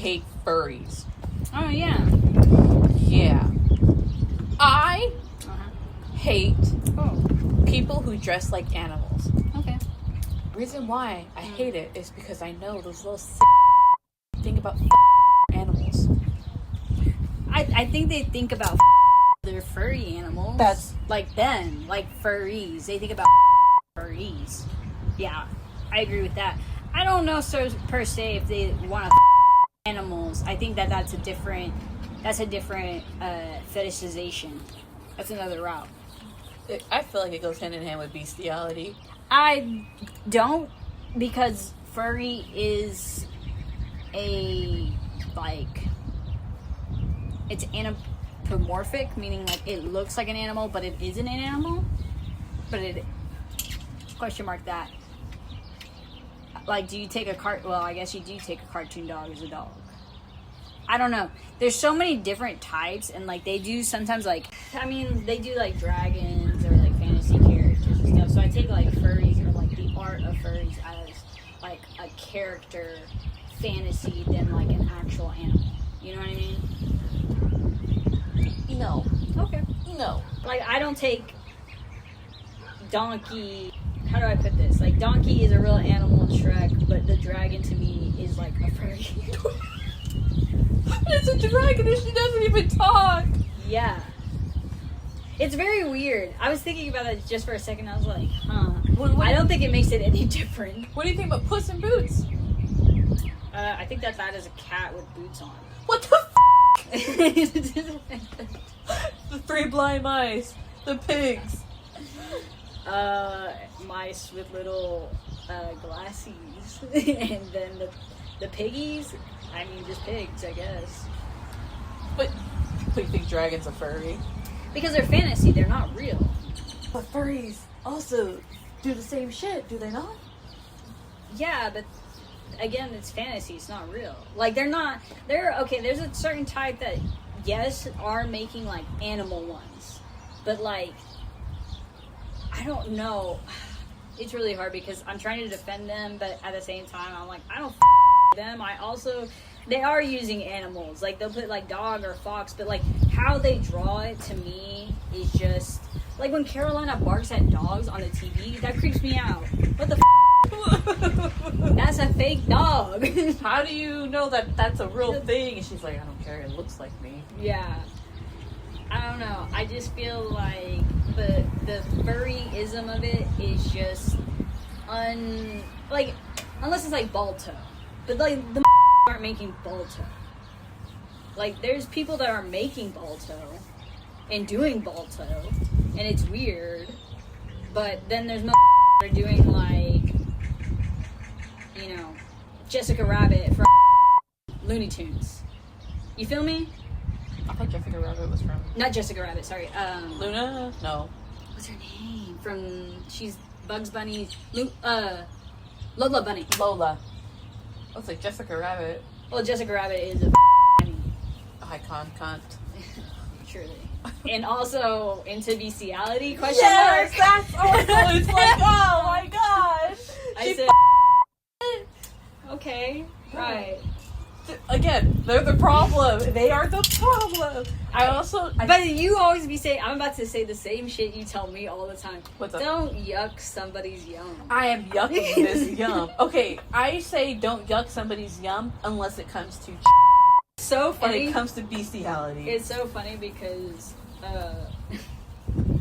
hate furries. Oh, yeah. Yeah. I hate Oh, people who dress like animals. okay. Reason why I hate it is because I know those little think about animals. I think they think about their furry animals. That's like them, like furries. They think about furries. Yeah, I agree with that. I don't know per se if they want to animals. I think that's a different fetishization. That's another route. I feel like it goes hand in hand with bestiality. I don't, because furry is it's anthropomorphic, meaning like it looks like an animal, but it isn't an animal. But it question mark that. Like, do you take well, I guess you do take a cartoon dog as a dog. I don't know. There's so many different types, and like they do sometimes they do like dragons or like fantasy characters and stuff. So I take like furries or like the art of furries as like a character fantasy than like an actual animal. You know what I mean? No. Okay. No. Like, I don't take Donkey. How do I put this? Like, Donkey is a real animal in Shrek, but the dragon to me is like a furry. It's a dragon and she doesn't even talk. Yeah. It's very weird. I was thinking about that just for a second. I was like, huh. I don't think it makes it any different. What do you think about Puss in Boots? I think that is a cat with boots on. What the The three blind mice. The pigs. Mice with little glassies. And then the piggies. I mean, just pigs, I guess. But you think dragons are furry? Because they're fantasy, they're not real. But furries also do the same shit, do they not? Yeah, but again, it's fantasy, it's not real. Like, there's a certain type that, yes, are making, like, animal ones. But, like, I don't know. It's really hard because I'm trying to defend them, but at the same time, I'm like, I don't them. They are using animals. Like, they'll put, like, dog or fox, but, like, how they draw it to me is just, like, when Carolina barks at dogs on the TV, that creeps me out. What the That's a fake dog. How do you know that that's a real thing? And she's like, I don't care, it looks like me. Yeah. I don't know. I just feel like the furryism of it is just unless it's like Balto. But like the aren't making Balto. Like, there's people that are making Balto and doing Balto, and it's weird. But then there's that are doing, like, you know, Jessica Rabbit from Looney Tunes. You feel me? I thought Jessica Rabbit was from... Not Jessica Rabbit, sorry. Luna? No. What's her name? She's Bugs Bunny. Lola Bunny. Lola. I was like, Jessica Rabbit. Well, Jessica Rabbit is a icon, cunt. Surely. And also into bestiality, question yes, mark? That's also, it's like, oh my gosh. I said, okay, right. Again, they're the problem. They are the problem. But you always be saying, I'm about to say the same shit you tell me all the time. What's up? Don't yuck somebody's yum. I am yucking this yum. Okay, I say don't yuck somebody's yum unless it comes to so funny. And it comes to bestiality. It's so funny because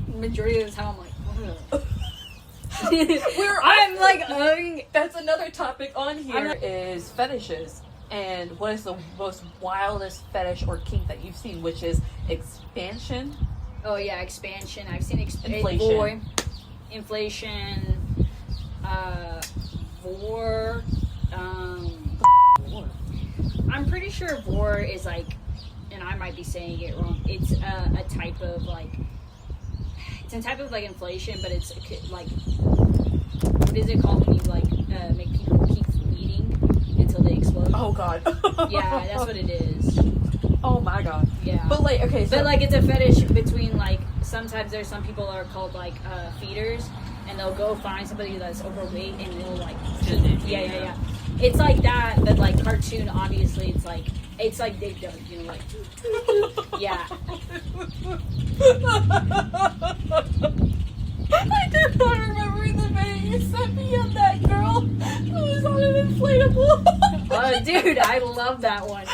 majority of the time I'm like, I'm like, that's another topic on here is fetishes. And what is the most wildest fetish or kink that you've seen, which is expansion? Oh yeah, expansion. I've seen inflation. Inflation. Vor. I'm pretty sure vor is like, and I might be saying it wrong. It's a type of like, inflation, but it's like, what is it called when you like make people keep eating until they explode? Oh god. Yeah, that's what it is. Oh my god. Yeah. But like, okay, so. But like, it's a fetish between like, sometimes there's some people that are called like feeders, and they'll go find somebody that's overweight and they'll like, yeah. it's like that, but like cartoon. Obviously, it's like Dig Dug, you know, like yeah. I did not remember the video you sent me of that girl who was on an inflatable. Oh, dude, I love that one.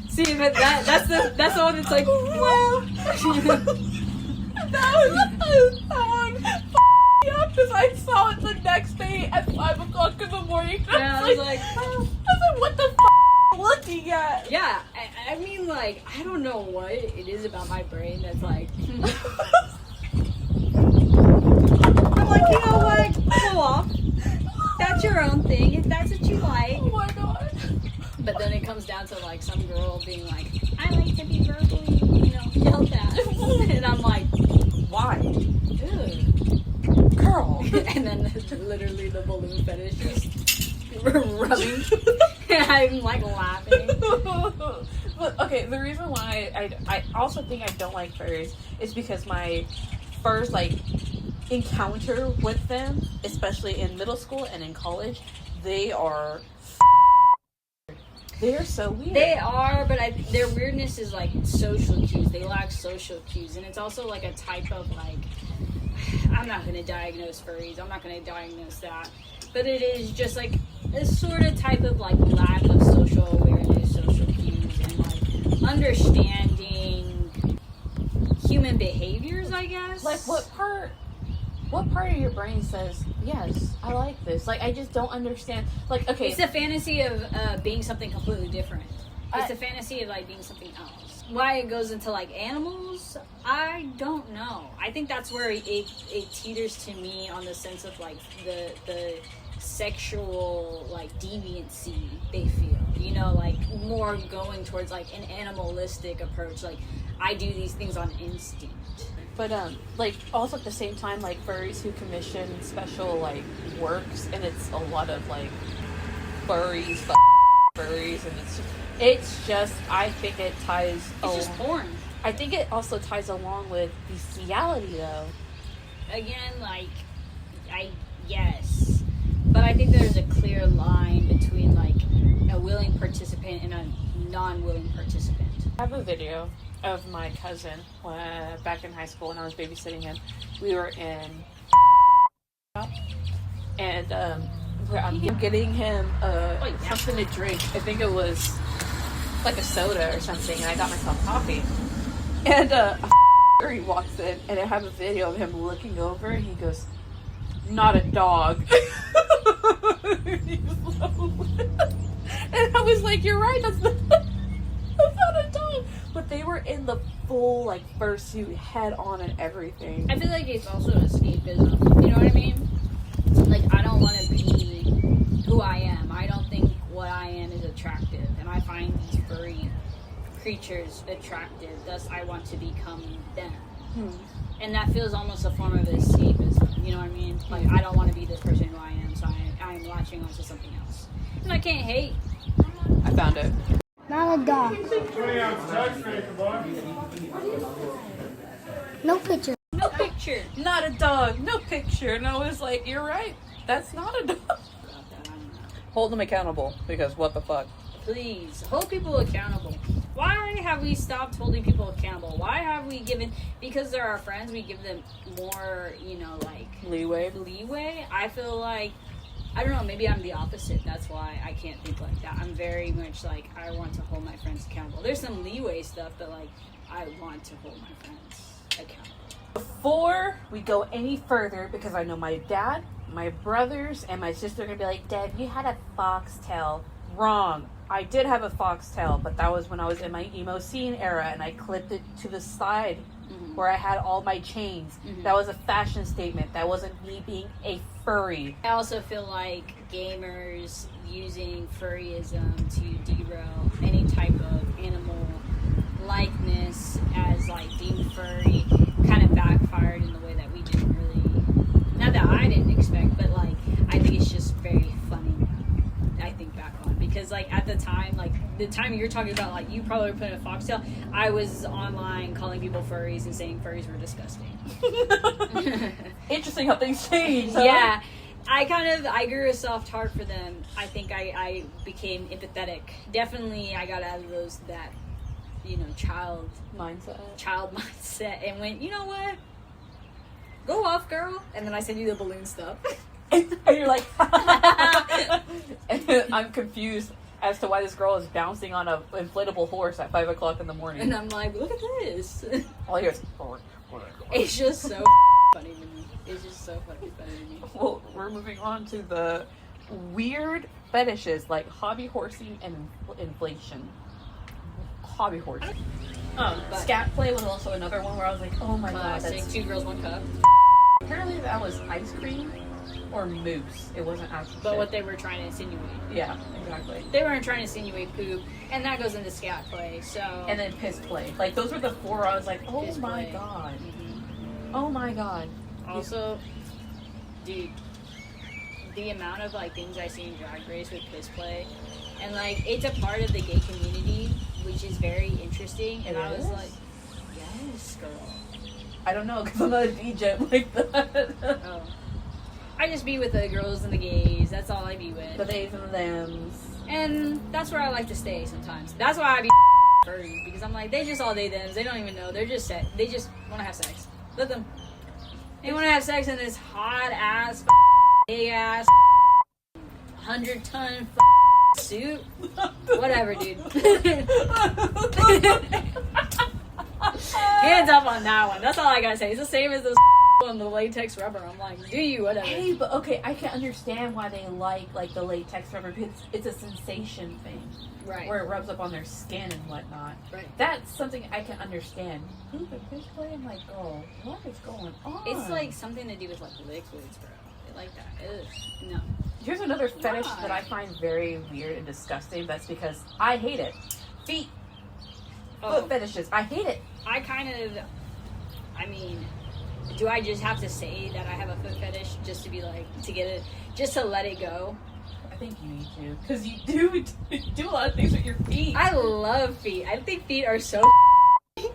See, but that's the one that's like, well, that one because I saw it the next day at 5 o'clock in the morning. yeah, I was like, what the looking at? yeah, I mean, like, I don't know what it is about my brain that's like, I'm like, you know what, go off. That's your own thing, if that's what you like. Oh my god. But then it comes down to like some girl being like, I like to be verbally, you know, yelled at. And I'm like, Why? ugh. Girl. And then literally the balloon fetish is rubbing. And I'm like laughing. But okay, the reason why I also think I don't like furries is because my first like encounter with them, especially in middle school and in college, they are so weird. They are, but their weirdness is like social cues. They lack social cues. And it's also like a type of like, I'm not going to diagnose furries. I'm not going to diagnose that. But it is just like a sort of type of like lack of social awareness, social cues, and like understanding human behaviors, I guess. Like what part of your brain says, yes, I like this? Like, I just don't understand. Like, okay. It's a fantasy of being something completely different. It's a fantasy of like being something else. Why it goes into like animals, I don't know. I think that's where it teeters to me on the sense of like the sexual like deviancy they feel. You know, like more going towards like an animalistic approach. Like I do these things on instinct. But like also at the same time, like furries who commission special like works, and it's a lot of like furries, furries, and it's just I think it ties. It's just porn. I think it also ties along with bestiality, though. Again, like yes, but I think there's a clear line between like a willing participant and a non-willing participant. I have a video of my cousin back in high school when I was babysitting him. We were in and I'm getting him something to drink. I think it was like a soda or something, and I got myself coffee. And a furry walks in, and I have a video of him looking over, and he goes, "Not a dog." And I was like, "You're right. That's not a dog." But they were in the full like fursuit, head on, and everything. I feel like it's also escapism. You know what I mean? Like I don't want to be who I am. I don't think what I am is attractive, and I find these furry creatures attractive. Thus, I want to become them. And that feels almost a form of escapism. You know what I mean? Like I don't want to be this person who I am, so I am latching onto something else. And I can't hate. I found it. Not a dog. No picture. No picture. Not a dog, no picture. And I was like, "You're right. That's not a dog." Hold them accountable, because what the fuck? Please hold people accountable. Why have we stopped holding people accountable? Why have we given, because they're our friends, we give them more, you know, like leeway? I feel like, I don't know, maybe I'm the opposite. That's why I can't think like that. I'm very much like, I want to hold my friends accountable. There's some leeway stuff, but like, I want to hold my friends accountable. Before we go any further, because I know my dad, my brothers, and my sister are going to be like, "Dad, you had a foxtail." Wrong. I did have a foxtail, but that was when I was in my emo scene era, and I clipped it to the side where I had all my chains. That was a fashion statement. That wasn't me being a furry. I also feel like gamers using furryism to derail any type of animal likeness as like being furry kind of backfired in the way that we didn't really, not that I didn't expect, but like I think it's just very funny now. I think back on, because like at the time, like the time you're talking about, like you probably put in a foxtail, I was online calling people furries and saying furries were disgusting. Interesting how things change. Huh? Yeah. I grew a soft heart for them. I think I became empathetic. Definitely I got out of that child mindset and went, you know what? Go off, girl. And then I sent you the balloon stuff. And you're like, and I'm confused as to why this girl is bouncing on an inflatable horse at 5 o'clock in the morning. And I'm like, look at this. All I hear is, It's just so funny to me. It's just so funny to me. well, we're moving on to the weird fetishes like hobby horsing and inflation. Hobby horsing. Scat play was also another one where I was like, oh my god, that's 2 girls, 1 cup. apparently that was ice cream or mousse. It wasn't actual But shit. what they were trying to insinuate. Yeah, exactly. They weren't trying to insinuate poop, and that goes into scat play, so... And then piss play. Like, those were the 4 I was like, oh Piss my play. god. Mhm. Oh my god. Also, dude, the amount of, like, things I see in Drag Race with piss play, and, like, it's a part of the gay community, which is very interesting, and I was is? like, yes, girl. I don't know, because I'm not a DJ like that. Oh. I just be with the girls and the gays, that's all I be with. The theys and the thems. And that's where I like to stay sometimes. That's why I be furry, because I'm like, they just all they thems. They don't even know. They're just they just want to have sex. Let them. They want to have sex in this hot ass, big ass, 100-ton suit. Whatever, dude. Hands up on that one. That's all I gotta say. It's the same as those on the latex rubber. I'm like, do you, whatever. Hey, but okay, I can understand why they like the latex rubber because it's a sensation thing. Right. Where it rubs up on their skin and whatnot. Right. That's something I can understand. Ooh, the fish play, I'm like, oh, what is going on? It's like something to do with like liquids, bro. They like that. Ugh. No. Here's another fetish Why? that I find very weird and disgusting. That's because I hate it. Feet. Foot fetishes. I hate it. I mean, do I just have to say that I have a foot fetish just to be like, to get it, just to let it go? I think you need to. Because you do a lot of things with your feet. I love feet. I think feet are so Dude,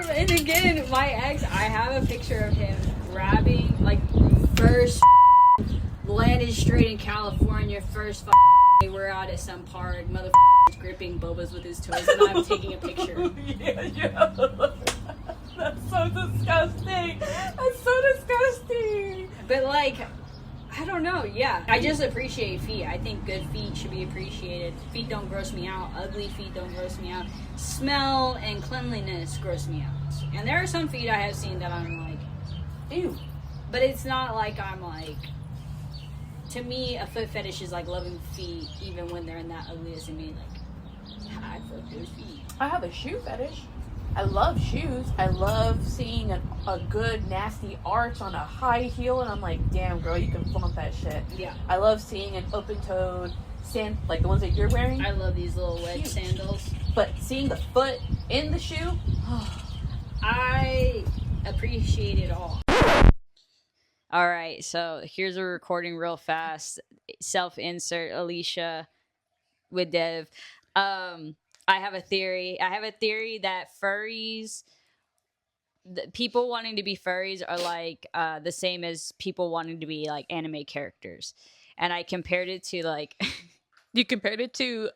and again, my ex, I have a picture of him grabbing, like, first landed straight in California, first we're out at some park, is gripping bobas with his toes, and I'm taking a picture. yeah. That's so disgusting. That's so disgusting. But, like, I don't know, yeah. I just appreciate feet. I think good feet should be appreciated. Feet don't gross me out. Ugly feet don't gross me out. Smell and cleanliness gross me out. And there are some feet I have seen that I'm like, Ew. but it's not like I'm like, to me, a foot fetish is like loving feet even when they're in that ugliness in me. Like, I fuck those feet. I have a shoe fetish. I love shoes. I love seeing a good nasty arch on a high heel, and I'm like, damn, girl, you can flaunt that shit. Yeah. I love seeing an open-toed sand, like the ones that you're wearing. I love these little wedge Cute. sandals. But seeing the foot in the shoe, I appreciate it all. All right, so here's a recording real fast. Self-insert Alicia with Dev. I have a theory. I have a theory that furries, people wanting to be furries are like the same as people wanting to be like anime characters. And I compared it to like, you compared it to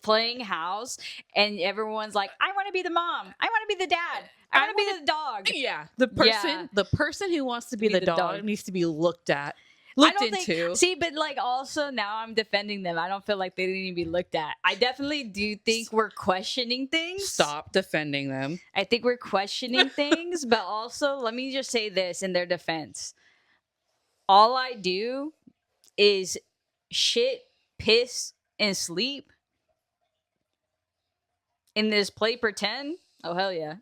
playing house, and everyone's like, I want to be the mom. I want to be the dad. I want to be the dog. Yeah, the person who wants to be the dog needs to be looked into. See, but like also now I'm defending them. I don't feel like they need to be looked at. I definitely do think we're questioning things. Stop defending them. I think we're questioning things, but also let me just say this in their defense. All I do is shit, piss, and sleep in this play pretend. Oh, hell yeah.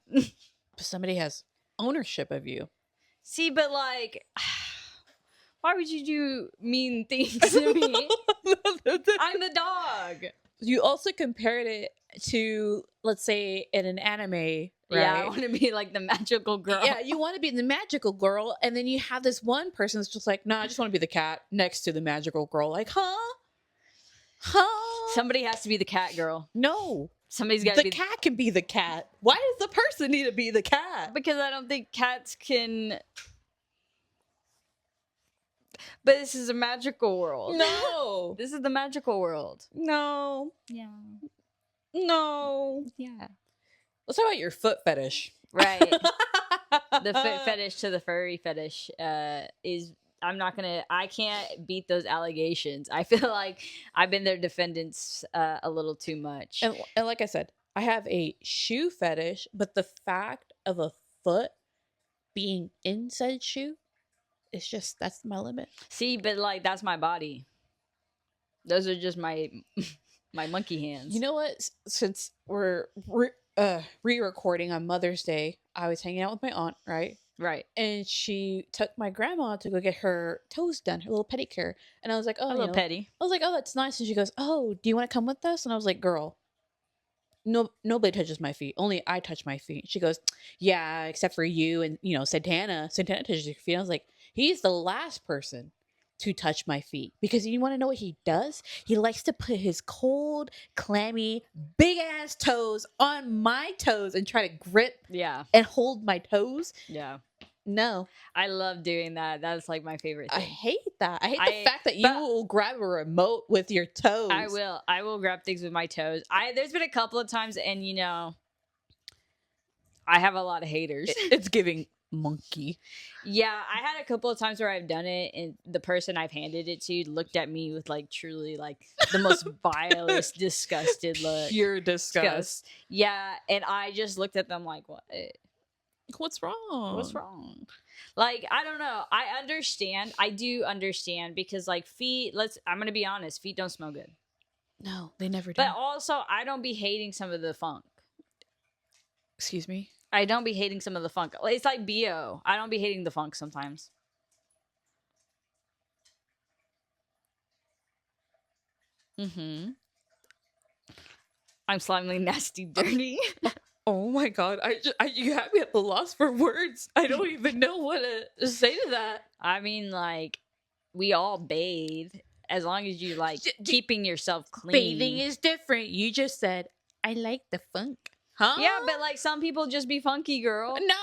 Somebody has ownership of you. See, but like, why would you do mean things to me? I'm the dog. You also compared it to, let's say, in an anime, right? Yeah, I want to be like the magical girl. Yeah, you want to be the magical girl, and then you have this one person that's just like, no, I just want to be the cat next to the magical girl. Like, huh? Somebody has to be the cat girl. No. Somebody's got to The be cat can be the cat. Why does the person need to be the cat? because I don't think cats can. But this is a magical world. No. This is the magical world. No. Yeah. No. Yeah. Let's talk about your foot fetish. Right. The foot fetish to the furry fetish is. I can't beat those allegations. I feel like I've been their defendants a little too much. And like I said, I have a shoe fetish, but the fact of a foot being in said shoe is just, that's my limit. See, but like that's my body. Those are just my my monkey hands. You know what? Since we're re-recording on Mother's Day, I was hanging out with my aunt, right? Right. And she took my grandma to go get her toes done, her little pedicure. And I was like, oh, A little petty. I was like, oh, that's nice. And she goes, oh, do you want to come with us? And I was like, girl, no, nobody touches my feet. Only I touch my feet. She goes, yeah, except for you and, Santana. Santana touches your feet. I was like, he's the last person to touch my feet. Because you want to know what he does? He likes to put his cold, clammy, big-ass toes on my toes and try to grip Yeah. and hold my toes. Yeah. No. I love doing that. That's like my favorite I thing. hate that. I hate the fact that you will grab a remote with your toes. I will grab things with my toes. There's been a couple of times, and I have a lot of haters. It's giving monkey. Yeah, I had a couple of times where I've done it, and the person I've handed it to looked at me with like truly like the most vilest, disgusted look. Pure disgust. Yeah, and I just looked at them like, what? What's wrong? What's wrong? Like, I don't know. I understand. I do understand because like feet, I'm gonna be honest, feet don't smell good. No, they never do. But also I don't be hating some of the funk. Excuse me? I don't be hating some of the funk. It's like BO. I don't be hating the funk sometimes. Mm-hmm. I'm slightly nasty dirty. Oh my god! You have me at the loss for words. I don't even know what to say to that. I mean, like, we all bathe as long as you like keeping yourself clean. Bathing is different. You just said I like the funk, huh? Yeah, but like some people just be funky, girl. No.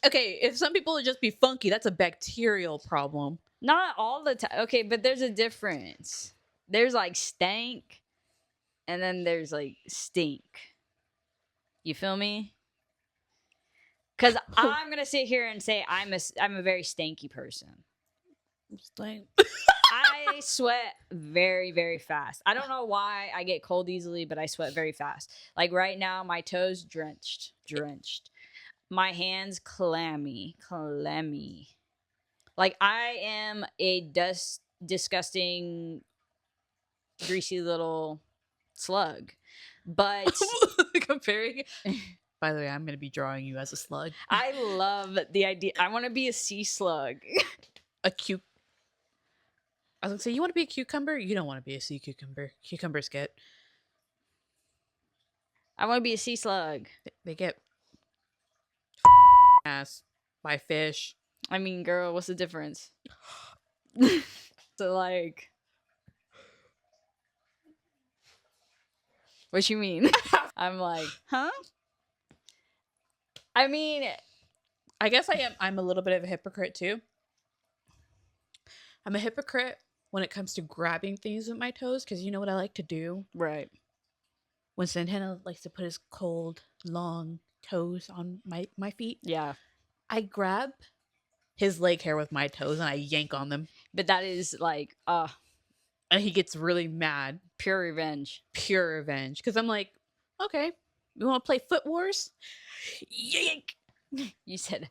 Okay, if some people just be funky, that's a bacterial problem. Not all the time. Okay, but there's a difference. There's like stank, and then there's like stink. You feel me? Because I'm gonna sit here and say I'm a very stanky person. Stank. I sweat very, very fast. I don't know why I get cold easily, but I sweat very fast. Like right now, my toes drenched. My hands clammy. Like I am a disgusting, greasy little slug. But Comparing. By the way, I'm going to be drawing you as a slug. I love the idea. I want to be a sea slug. I was going to say, you want to be a cucumber? You don't want to be a sea cucumber. Cucumbers get... I want to be a sea slug. They get... ass by fish. I mean, girl, what's the difference? So, like... What you mean? I'm like, huh? I mean, I guess I'm a little bit of a hypocrite too. I'm a hypocrite when it comes to grabbing things with my toes, because you know what I like to do? right. When Santana likes to put his cold, long toes on my feet, Yeah. I grab his leg hair with my toes and I yank on them. But that is like, And he gets really mad. pure revenge. Pure revenge. Because I'm like, okay, you want to play Foot Wars? Yank! You said,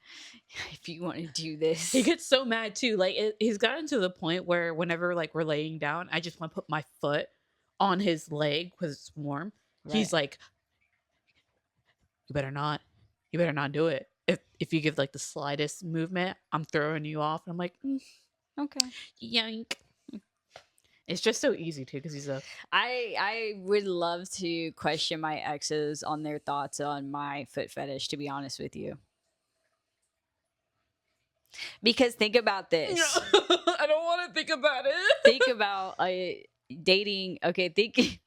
if you want to do this. He gets so mad too. Like he's gotten to the point where whenever like we're laying down, I just want to put my foot on his leg because it's warm. Right. He's like, you better not do it. If you give like the slightest movement, I'm throwing you off. And I'm like, Okay. yank. It's just so easy too because he's a... I would love to question my exes on their thoughts on my foot fetish, to be honest with you. Because think about this. I don't want to think about it. Think about dating. Okay, think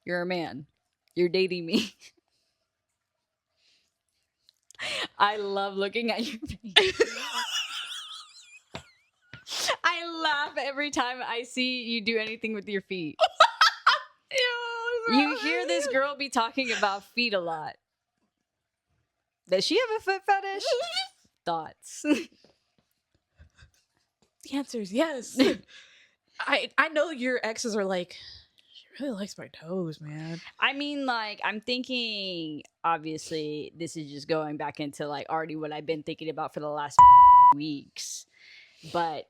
you're a man. You're dating me. I love looking at your face. I laugh every time I see you do anything with your feet. You hear this girl be talking about feet a lot. Does she have a foot fetish? Thoughts? The answer is yes. I know your exes are like, she really likes my toes, man. I mean, like, I'm thinking, obviously, this is just going back into, like, already what I've been thinking about for the last weeks. But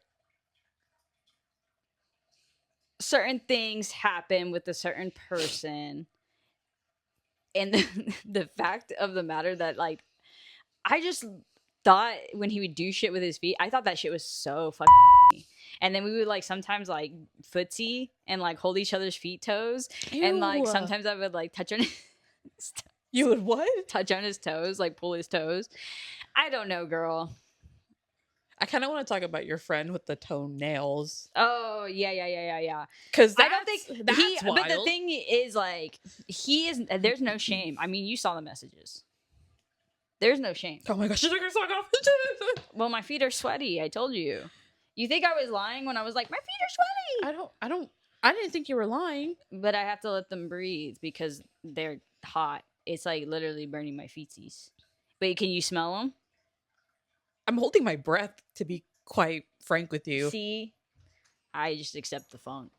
certain things happen with a certain person. And the fact of the matter that, like, I just thought when he would do shit with his feet, I thought that shit was so fucking and then we would like sometimes like footsie and like hold each other's feet toes. Ew. And like sometimes I would like touch on his You would what? touch on his toes, like pull his toes. I don't know, girl. I kind of want to talk about your friend with the toenails. Oh yeah. Because I don't think that's he. wild. But the thing is, like, he is. There's no shame. I mean, you saw the messages. There's no shame. Oh my gosh, she took her sock off. Well, my feet are sweaty. I told you. You think I was lying when I was like, my feet are sweaty? I didn't think you were lying. But I have to let them breathe because they're hot. It's like literally burning my feetsies. But can you smell them? I'm holding my breath, to be quite frank with you. See, I just accept the funk.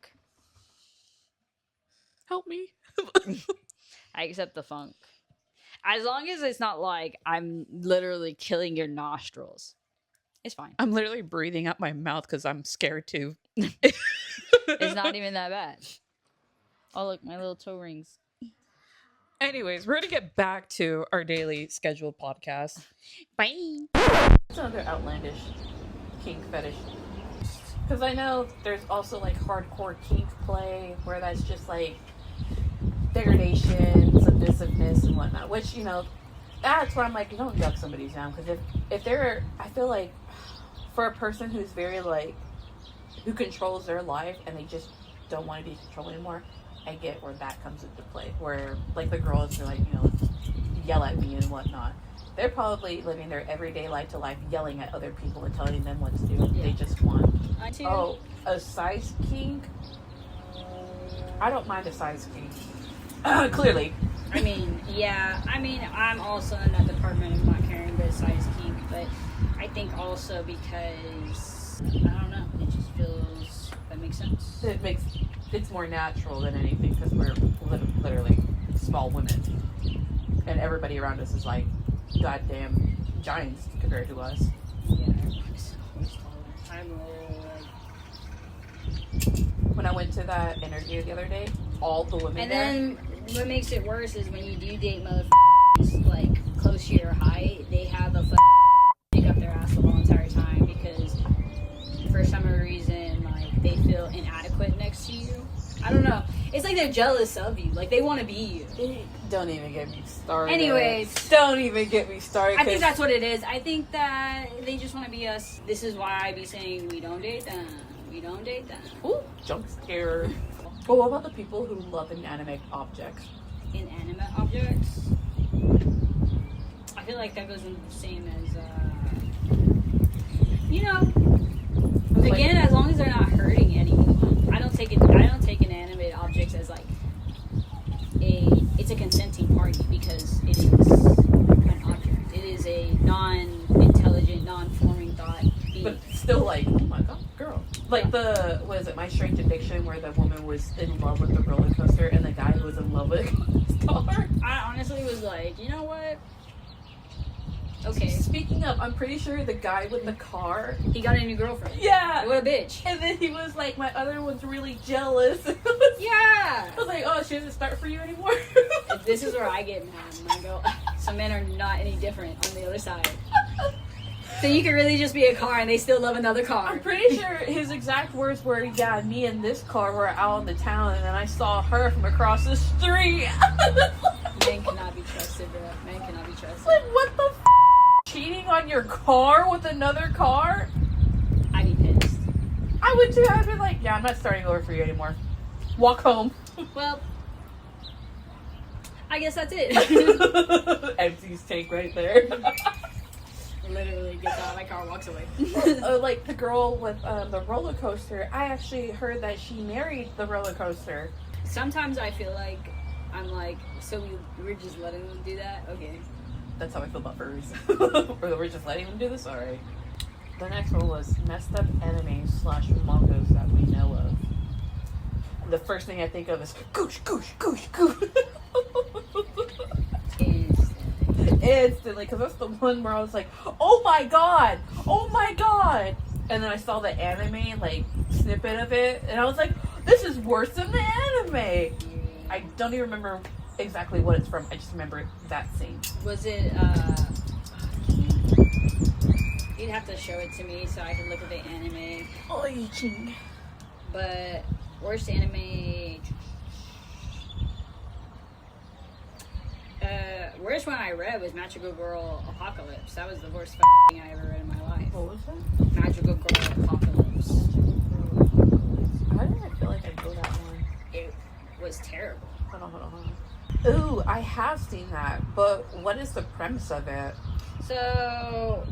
Help me. I accept the funk. As long as it's not like I'm literally killing your nostrils. It's fine. I'm literally breathing out my mouth because I'm scared too. It's not even that bad. Oh, look, my little toe rings. Anyways, we're going to get back to our daily scheduled podcast. Bye. It's another outlandish kink fetish. Because I know there's also like hardcore kink play where that's just like degradation, submissiveness, and whatnot. Which, you know, that's where I'm like, you don't yuck somebody's down. Because if they're, I feel like for a person who's very like, who controls their life and they just don't want to be controlled anymore, I get where that comes into play. Where like the girls are like, you know, yell at me and whatnot. They're probably living their everyday life to life, yelling at other people and telling them what to do. Yeah. They just want. I too. Oh, a size kink? I don't mind a size kink. Clearly. I mean, yeah. I mean, I'm also in that department of not caring about size kink, but I think also because, I don't know, it just feels, that makes sense. It's more natural than anything because we're literally small women. And everybody around us is like goddamn giants compared to us. Yeah, everybody's always taller. I'm like... When I went to that interview the other day, all the women And there... then what makes it worse is when you do date motherfuckers like close to your height, they have a stick up their ass the whole entire time because for some reason like they feel inadequate next to you. I don't know. It's like they're jealous of you. Like they want to be you. Don't even get me started. Anyways. Don't even get me started. I think that's what it is. I think that they just want to be us. This is why I be saying we don't date them. We don't date them. Ooh, jump scare. But what about the people who love inanimate objects? Inanimate objects. I feel like that goes in the same as, you know, again, as long as they're not hurting anyone. I don't take inanimate objects as like it's a consenting party because it is an object. It is a non-intelligent, non-forming thought being. But still, like, oh my god, girl. Like My Strange Addiction, where the woman was in love with the roller coaster and the guy who was in love with the car. I honestly was like, you know what? Okay. Speaking of, I'm pretty sure the guy with the car. He got a new girlfriend. Yeah. What a bitch. And then he was like, my other one's really jealous. Yeah. I was like, oh, she doesn't start for you anymore. This is where I get mad when I go, some men are not any different on the other side. So you could really just be a car and they still love another car. I'm pretty sure his exact words were, yeah, me and this car were out in the town and then I saw her from across the street. Men cannot be trusted, bro. Men cannot be trusted. Like, what the f***? Cheating on your car with another car? I'd be pissed. I would too. I'd be like, yeah, I'm not starting over for you anymore. Walk home. Well, I guess that's it. Empties tank right there. Literally gets out of my car, walks away. Like the girl with the roller coaster. I actually heard that she married the roller coaster. Sometimes I feel like I'm like, so we're just letting them do that? Okay. That's how I feel about furries. Or we're just letting them do this? Alright. The next one was messed up anime / mangas that we know of. The first thing I think of is goosh, goosh, goosh, goosh. Instantly, because that's the one where I was like, oh my god, and then I saw the anime like snippet of it, and I was like, this is worse than the anime. I don't even remember exactly what it's from. I just remember that scene. Was it you'd have to show it to me so I could look at the anime. Oh, ching. But worst anime, worst one I read was Magical Girl Apocalypse. That was the worst thing I ever read in my life. What was that? Magical Girl Apocalypse. Why did I feel like I know that one? It was terrible. Hold on. Ooh, I have seen that, but what is the premise of it? So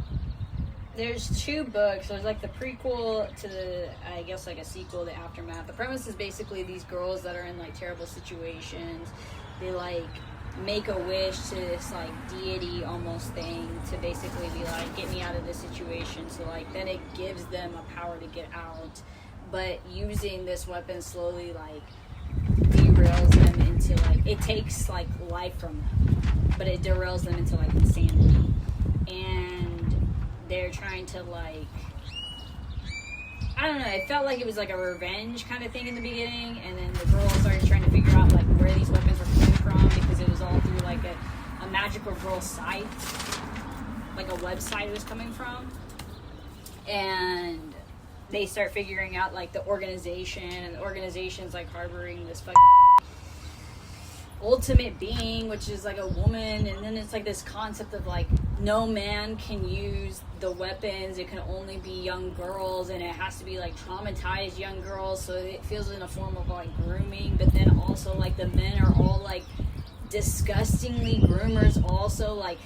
there's 2 books. There's like the prequel to the, I guess like a sequel, the aftermath. The premise is basically these girls that are in like terrible situations. They like make a wish to this like deity almost thing to basically be like, get me out of this situation. So like then it gives them a power to get out, but using this weapon slowly like derails them into like, it takes like life from them, but it derails them into like insanity. And they're trying to like, I don't know, it felt like it was like a revenge kind of thing in the beginning, and then the girls started trying to figure out like where these weapons were coming from, because it was all through like a Magical Girl site, like a website it was coming from. And they start figuring out like the organization, and the organization's like harboring this ultimate being, which is like a woman, and then it's like this concept of like no man can use the weapons, it can only be young girls, and it has to be like traumatized young girls, so it feels in a form of like grooming, but then also like the men are all like disgustingly groomers also, like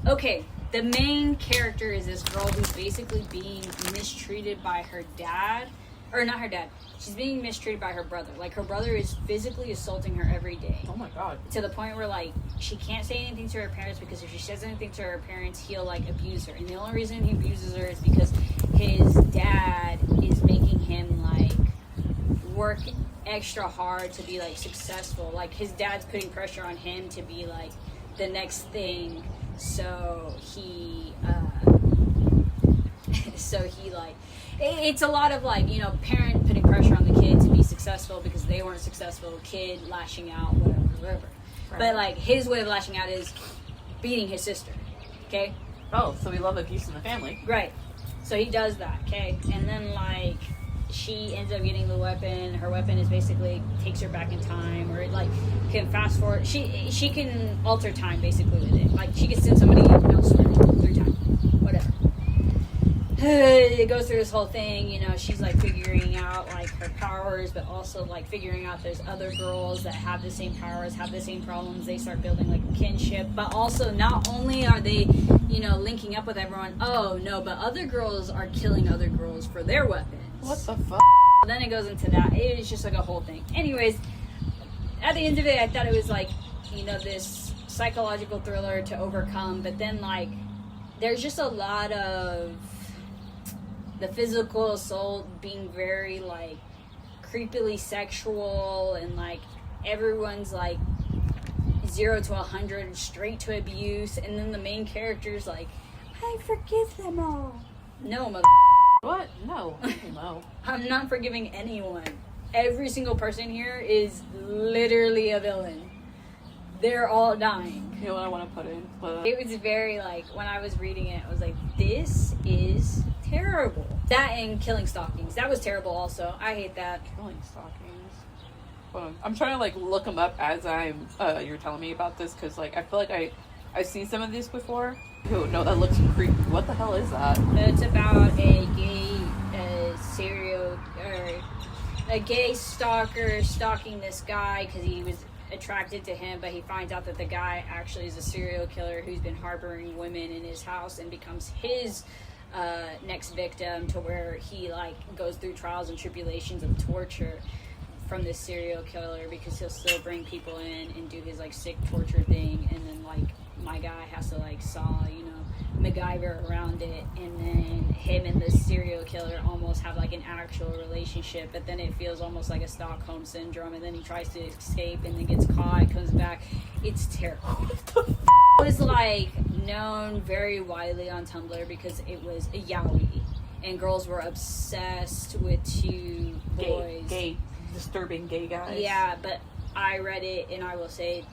okay, the main character is this girl who's basically being mistreated by her dad, or not her dad, she's being mistreated by her brother. Like her brother is physically assaulting her every day. Oh my god. To the point where like she can't say anything to her parents, because if she says anything to her parents, he'll like abuse her. And the only reason he abuses her is because his dad is making him like work extra hard to be like successful. Like his dad's putting pressure on him to be like the next thing. So he like, it's a lot of like, you know, parent putting pressure on the kid to be successful because they weren't successful, kid lashing out, whatever. Right. But like his way of lashing out is beating his sister. Okay? Oh, so we love abuse in the family. Right. So he does that, okay? And then like she ends up getting the weapon. Her weapon is basically takes her back in time, or it like can fast forward. She can alter time basically with it. Like she can send somebody elsewhere through time, whatever. It goes through this whole thing, you know, she's like figuring out like her powers, but also like figuring out there's other girls that have the same powers, have the same problems. They start building like a kinship, but also not only are they, you know, linking up with everyone, oh no, but other girls are killing other girls for their weapons. What the fuck? Then it goes into that. It is just like a whole thing. Anyways, at the end of it, I thought it was like, you know, this psychological thriller to overcome, but then like there's just a lot of the physical assault being very like creepily sexual, and like everyone's like 0 to 100 straight to abuse, and then the main character's like, I forgive them all. No, mother. What? No. No. I'm not forgiving anyone. Every single person here is literally a villain. They're all dying. You know what I want to put in? It was very like, when I was reading it, I was like, this is terrible. That and Killing Stockings. That was terrible also. I hate that. Killing Stockings. Hold on. I'm trying to like look them up as I'm you're telling me about this, because like I feel like I've seen some of these before. Ew, no, that looks creepy. What the hell is that? It's about a gay stalker stalking this guy because he was attracted to him, but he finds out that the guy actually is a serial killer who's been harboring women in his house and becomes his next victim, to where he like goes through trials and tribulations of torture from this serial killer, because he'll still bring people in and do his like sick torture thing, and then like my guy has to like saw, you know, MacGyver around it, and then him and the serial killer almost have like an actual relationship, but then it feels almost like a Stockholm syndrome, and then he tries to escape and then gets caught, comes back. It's terrible. It was like known very widely on Tumblr because it was a yaoi, and girls were obsessed with two boys. Gay, disturbing gay guys. Yeah, but I read it and I will say,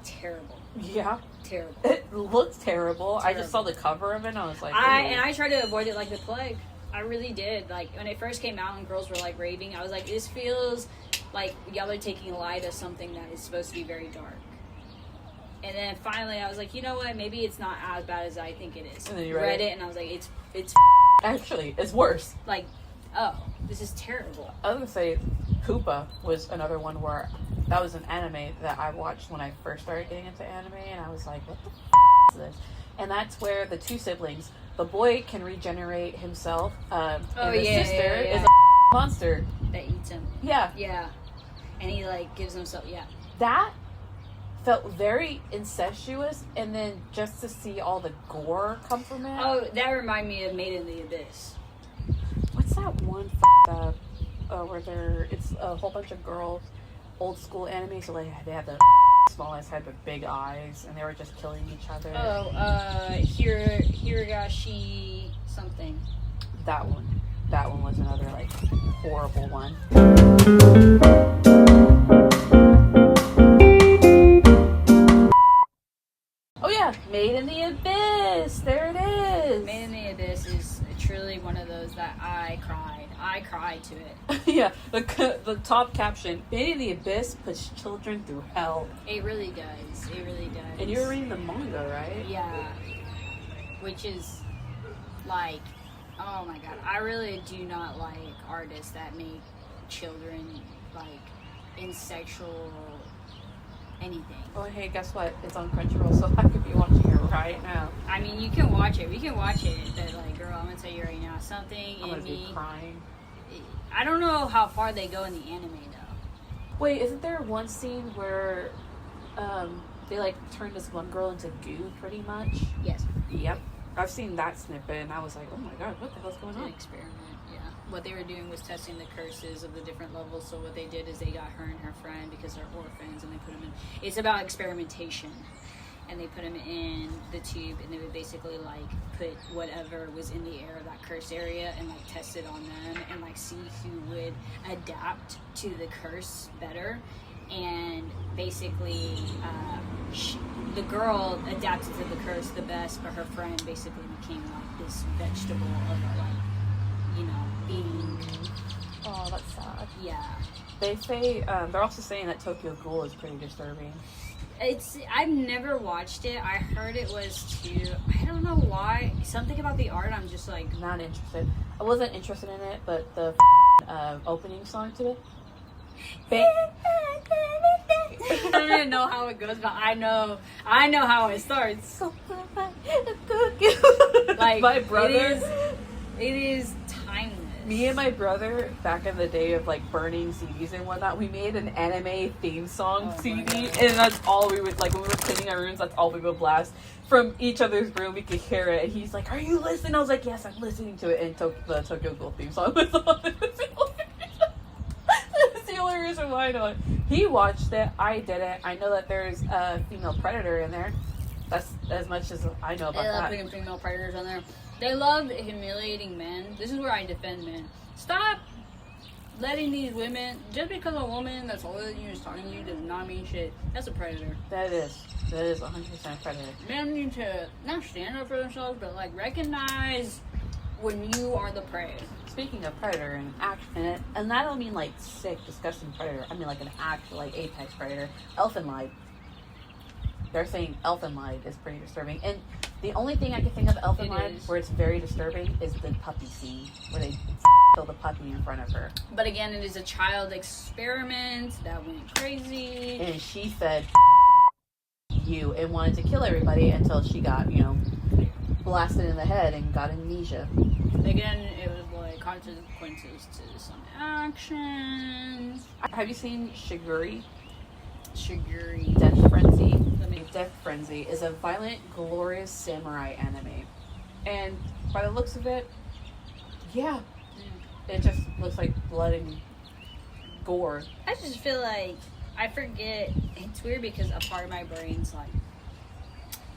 terrible. Yeah. Terrible. It looked terrible. I just saw the cover of it and I was like, I tried to avoid it like the plague. I really did. Like when it first came out and girls were like raving, I was like, this feels like y'all are taking light of something that is supposed to be very dark. And then finally I was like, you know what, maybe it's not as bad as I think it is. And then you read it and I was like, it's actually, it's worse. like, oh, this is terrible. I was gonna say, Hoopa was another one where that was an anime that I watched when I first started getting into anime, and I was like, what the is this? And that's where the two siblings, the boy can regenerate himself, and the sister is a monster that eats him. Yeah. Yeah. And he like gives himself, yeah. That felt very incestuous, and then just to see all the gore come from it. Oh, that reminded me of Made in the Abyss. What's that one where it's a whole bunch of girls, old school anime, so like they have the small ass head with big eyes, and they were just killing each other. Oh, Hiragashi something. That one was another like horrible one. Oh yeah, Made in the Abyss. There it is. Made in the Abyss is truly one of those that I cried to it. Yeah, the top caption: Made in the Abyss puts children through hell. It really does. It really does. And you were reading the manga, right? Yeah. Which is like, oh my god, I really do not like artists that make children like in sexual anything. Oh hey, guess what? It's on Crunchyroll, so I could be watching it right now. I mean, you can watch it. We can watch it. But like, girl, I'm gonna tell you right now, something I'm in gonna me. be crying. I don't know how far they go in the anime though. Wait, isn't there one scene where they like turn this one girl into goo pretty much? Yes. Yep. I've seen that snippet and I was like, oh my god, what the hell's going It's an on? experiment, yeah. What they were doing was testing the curses of the different levels. So what they did is they got her and her friend, because they're orphans, and they put them in. It's about experimentation, and they put them in the tube, and they would basically like put whatever was in the air of that curse area and like test it on them and like see who would adapt to the curse better. And basically, the girl adapted to the curse the best, but her friend basically became like this vegetable of like, you know, being. Oh, that's sad. Yeah. They say, they're also saying that Tokyo Ghoul is pretty disturbing. I've never watched it. I heard it was too. I don't know why. Something about the art, I'm just like. Not interested. I wasn't interested in it, but the opening song to it. I don't even know how it goes, but I know how it starts. Like my brother, it is timeless. me and my brother back in the day of like burning CDs and whatnot, we made an anime theme song CD, and that's all we would like when we were cleaning our rooms. That's all we would blast from each other's room. We could hear it, and he's like, "Are you listening?" I was like, "Yes, I'm listening to it." And the Tokyo Ghoul theme song was on. That's the only reason why I know it. He watched it. I didn't. I know that there's a female predator in there. That's as much as I know about They love that. putting female predators on there. They love humiliating men. This is where I defend men. Stop letting these women, just because a woman that's older than you is talking to you does not mean shit. That's a predator. That is 100% predator. Men need to not stand up for themselves, but like recognize when you are the prey. Speaking of predator and action, and I don't mean like sick, disgusting predator. I mean like an actual like apex predator. Elfenlied. They're saying Elfenlied is pretty disturbing, and The only thing I can think of Elfen It Lied is. where it's very disturbing is the puppy scene where they kill the puppy in front of her. But again, it is a child experiment that went crazy. And she said you and wanted to kill everybody until she got, you know, blasted in the head and got amnesia. Again, it was like consequences to some actions. Have you seen Shiguri? Shiguri. Death Frenzy. Let me- Death Frenzy is a violent, glorious samurai anime. And by the looks of it, yeah, it just looks like blood and gore. I just feel like I forget. It's weird because a part of my brain's like,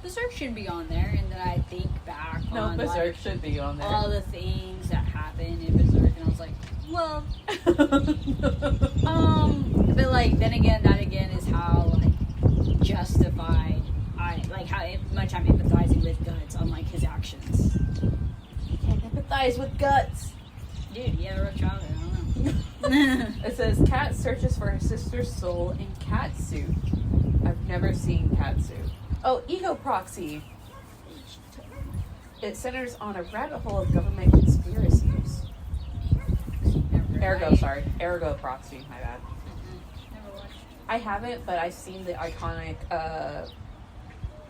Berserk should be on there, and then I think back No, on Berserk like, should be on there. all the things that happened in Berserk, and I was like, well, but like then again, that again is how like justified I like how much I'm empathizing with Guts on like his actions. You can't empathize with Guts. Dude, he had a rough childhood. I don't know. It says Cat searches for her sister's soul in cat suit. I've never seen cat suit. Oh, Ego Proxy. It centers on a rabbit hole of government conspiracies. Ergo Proxy, my bad. Never watched. I haven't, but I've seen the iconic,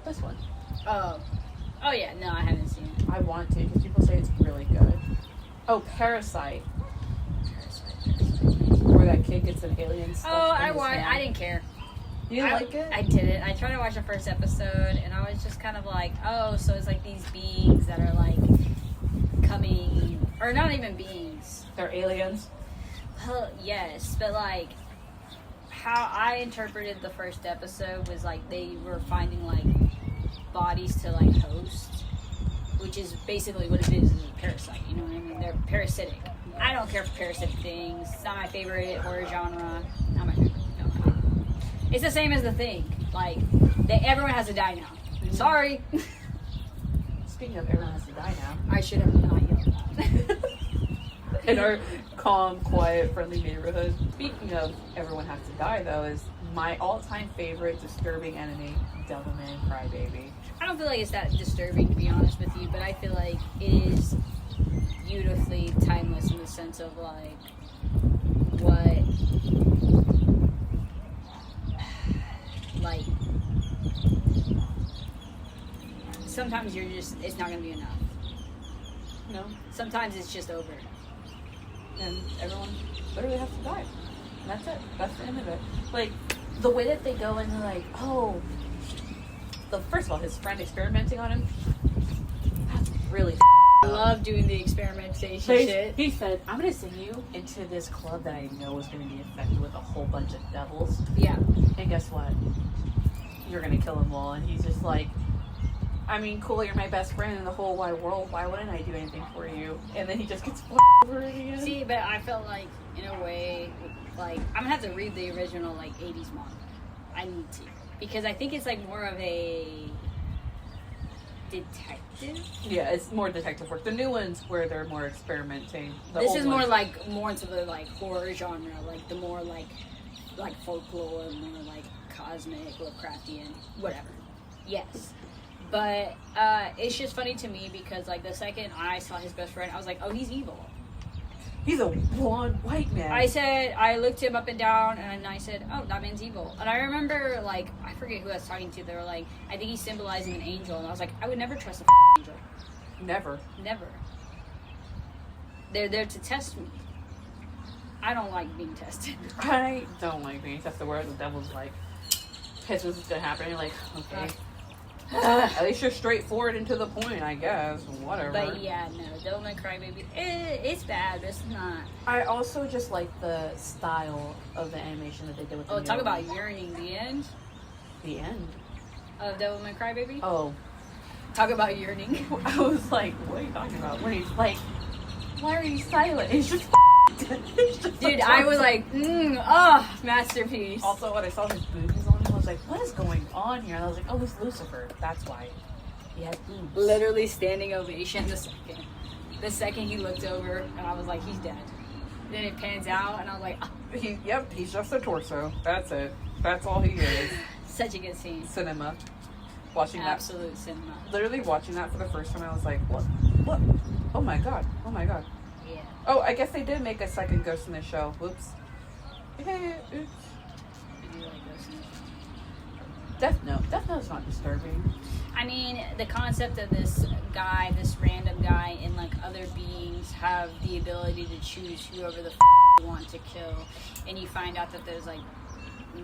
this one. Oh yeah, no, I haven't seen it. I want to, because people say it's really good. Oh, Parasite. Where that kid gets an alien stuff. Oh, in his hand. I didn't care. You didn't like it? I didn't. I tried to watch the first episode, and I was just kind of like, oh, so it's like these beings that are like coming, or not even beings. They're aliens. Well, yes, but like how I interpreted the first episode was like they were finding like bodies to like host, which is basically what it is a parasite. You know what I mean? They're parasitic. I don't care for parasitic things. It's not my favorite horror genre. Not my favorite. No. It's the same as The Thing. Like, everyone has to die now. Sorry. Speaking of everyone has to die now. I should have not yelled that. In our calm, quiet, friendly neighborhood. Speaking of everyone has to die, though, is my all-time favorite disturbing anime, Devilman Crybaby. I don't feel like it's that disturbing, to be honest with you, but I feel like it is beautifully timeless in the sense of, like, what... Like... Sometimes you're just... It's not going to be enough. No. Sometimes it's just over. And everyone literally has to die. And that's it. That's the end of it. Like, the way that they go into, like, oh... First of all, his friend experimenting on him, that's really I love doing the experimentation shit. He said, I'm going to send you into this club that I know is going to be infected with a whole bunch of devils. Yeah. And guess what? You're going to kill them all. And he's just like, I mean, cool, you're my best friend in the whole wide world. Why wouldn't I do anything for you? And then he just gets over it again. See, but I felt like, in a way, like, I'm gonna have to read the original, like, 80s manga. I need to. Because I think it's, like, more of a detective? Yeah, it's more detective work. The new ones where they're more experimenting. The This old is more ones- like, more into the, like, horror genre. Like, the more, like folklore, more, like, cosmic, Lovecraftian, whatever. Yes. But, it's just funny to me because, like, the second I saw his best friend, I was like, oh, he's evil. He's a blonde white man. I looked him up and down, and I said, oh, that man's evil. And I remember, like, I forget who I was talking to. They were like, I think he's symbolizing an angel. And I was like, I would never trust a angel. Never. Never. They're there to test me. I don't like being tested. I don't like being tested where the devil's like, here's what's going to happen. You're like, okay. At least you're straightforward and to the point, I guess. Whatever. But yeah, no, Devilman Crybaby, it's bad, but it's not. I also just like the style of the animation that they did with the Oh, new talk about one. yearning, the end The end. of Devilman Crybaby. Oh. Talk about yearning. I was like, what are you talking about? When he's like, why are you silent? He's just he's just Dude, a I was torso. like, masterpiece. Also, when I saw his boobies on him, I was like, what is going on here? And I was like, oh, it's Lucifer. That's why. He has boobs. Literally standing ovation the second. The second he looked over, and I was like, he's dead. Then it pans out, and I was like, oh, Yep, he's just a torso. That's it. That's all he is. such a good scene. Cinema. watching that. Absolute cinema. Literally watching that for the first time, I was like, what? Oh my god. Yeah. Oh, I guess they did make a second Ghost in the Shell. Whoops. Oops. I do like Ghost in the Shell. Death Note. Death Note's not disturbing. I mean, the concept of this guy, this random guy, and like other beings have the ability to choose whoever the they want to kill, and you find out that there's like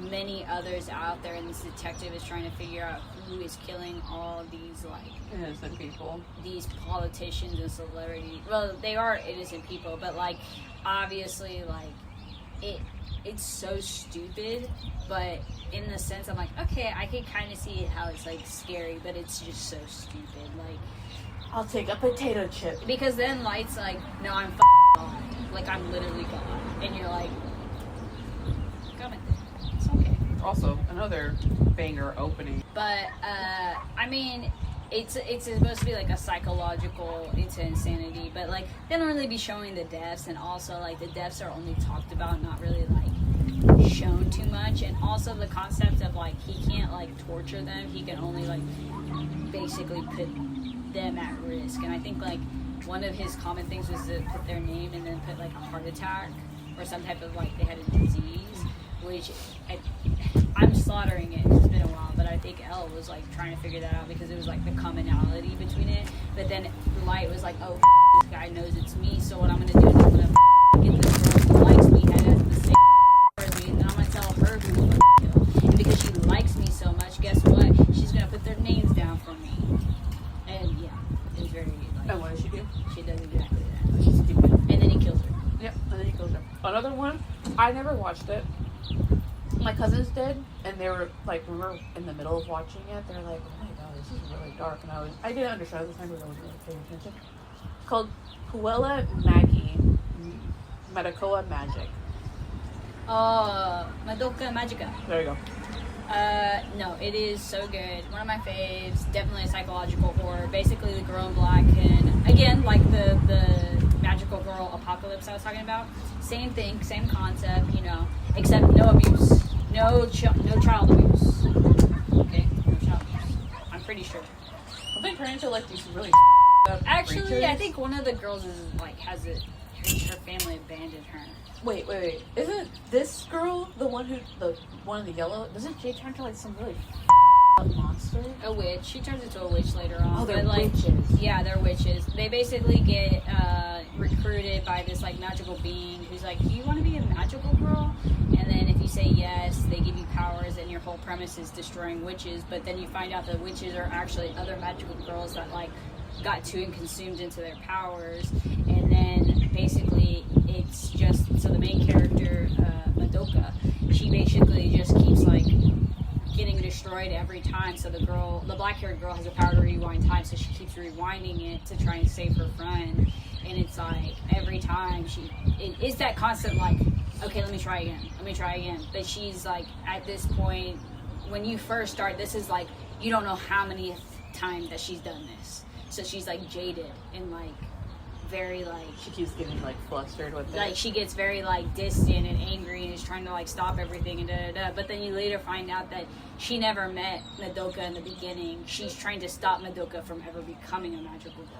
many others out there, and this detective is trying to figure out who is killing all these like Innocent people. these politicians and celebrities. Well, they are innocent people, but like obviously like it's so stupid, but in the sense I'm like, okay, I can kind of see how it's like scary, but it's just so stupid. Like, I'll take a potato chip. because then Light's like, no, I'm gone. Like, I'm literally gone. And you're like, come it's okay. Also, another banger opening. But, I mean, it's supposed to be like a psychological into insanity, but like, they don't really be showing the deaths, and also like the deaths are only talked about, not really like shown too much. And also the concept of like, he can't like torture them, he can only like basically put them at risk. And I think like one of his common things was to put their name and then put like a heart attack or some type of like they had a disease, which I'm slaughtering it. It's been a while, but I think Elle was like trying to figure that out because it was like the commonality between it. But then Light was like, oh, this guy knows it's me, so what I'm gonna do is I'm gonna get this girl who likes me has the same as me, and then I'm gonna tell her who to kill. And because she likes me so much, guess what? She's gonna put their names down for me. And yeah, it's very like, And what does she do? she does exactly that. She's stupid. And then he kills her. Yep, and then he kills her. Another one, I never watched it. My cousins did, and they were like, we were in the middle of watching it. They're like, oh my god, this is really dark. And I didn't understand at the time because I wasn't really paying attention. It's called Puella Magi, Madoka Magic. Madoka Magica. There you go. No, it is so good. One of my faves. Definitely a psychological horror. Basically, the girl in black can, again, like the magical girl apocalypse I was talking about. Same thing, same concept, you know, except no abuse, no child abuse. Okay, no child abuse. I'm pretty sure. I've been turning into like these really up Actually, creatures. I think one of the girls is like has it. Her family abandoned her. Wait. Isn't this girl the one in the yellow? Doesn't she turn into like some really monster? A witch. She turns into a witch later on. Oh, they're but, like, witches. Yeah, they're witches. They basically get recruited by this like magical being who's like, "Do you want to be a magical girl?" And then if you say yes, they give you powers, and your whole premise is destroying witches. But then you find out that witches are actually other magical girls that like got too and consumed into their powers, and then basically it's just so the main character Madoka, she basically just keeps like getting destroyed every time. So the black-haired girl has the power to rewind time, so she keeps rewinding it to try and save her friend. And it's like every time it's that constant like, okay, let me try again. But she's like, at this point, when you first start, this is like, you don't know how many times that she's done this. So she's like jaded and like very like, She keeps getting like flustered with it. like she gets very like distant and angry and is trying to like stop everything and da. But then you later find out that she never met Madoka in the beginning. She's trying to stop Madoka from ever becoming a magical girl.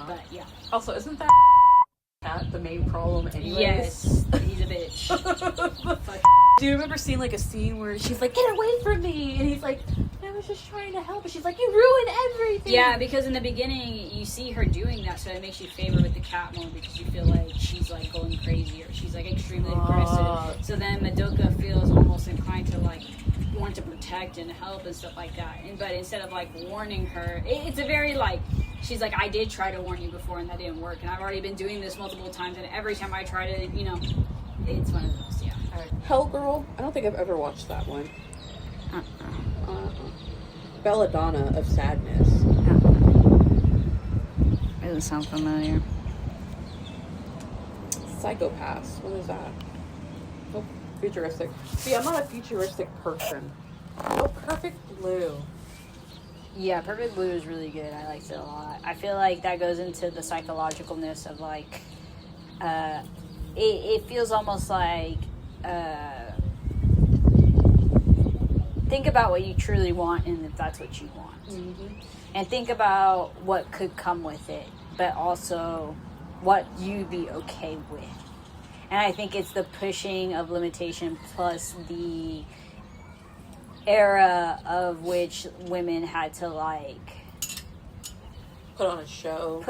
But yeah. Also, isn't that cat the main problem anyways? Yes, he's a bitch. Fuck. Do you remember seeing like a scene where she's like, "Get away from me," and he's like, "I was just trying to help," and she's like, "You ruined everything." Yeah, because in the beginning you see her doing that, so it makes you favor with the cat more because you feel like she's like going crazy or she's like extremely aggressive. So then Madoka feels almost inclined to like want to protect and help and stuff like that. But instead of like warning her, it's a very like, she's like, I did try to warn you before and that didn't work, and I've already been doing this multiple times, and every time I try to, you know, it's one of those. Yeah. Hellgirl. I don't think I've ever watched that one. Belladonna of Sadness. It doesn't sound familiar. Psychopaths. What is that? Oh, futuristic. See, I'm not a futuristic person. Oh, Perfect Blue. Yeah, Perfect Blue is really good. I liked it a lot. I feel like that goes into the psychologicalness of like, it feels almost like, think about what you truly want, and if that's what you want, and think about what could come with it, but also what you'd be okay with. And I think it's the pushing of limitation plus the era of which women had to like Put on a show,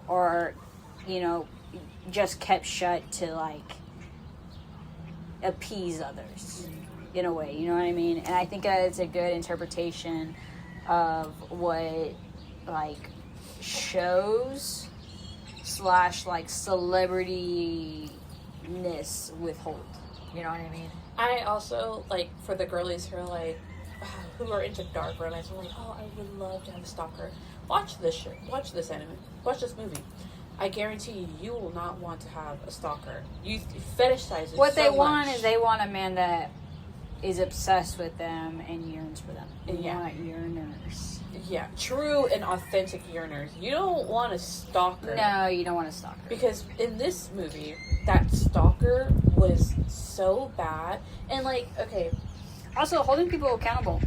or just kept shut to like appease others in a way, you know what I mean? And I think that it's a good interpretation of what like shows / like celebrity-ness withhold, you know what I mean? I also, like, for the girlies who are like, who are into dark romance, I'm like, oh, I would love to have a stalker. Watch this shit. Watch this anime. Watch this movie. I guarantee you, you will not want to have a stalker. You fetishize it. What so they want much. is they want a man that is obsessed with them and yearns for them. They Yeah. want yearners. Yeah, true and authentic yearners. You don't want a stalker. No, you don't want a stalker. Because in this movie, that stalker was so bad. And, like, okay. Also, holding people accountable.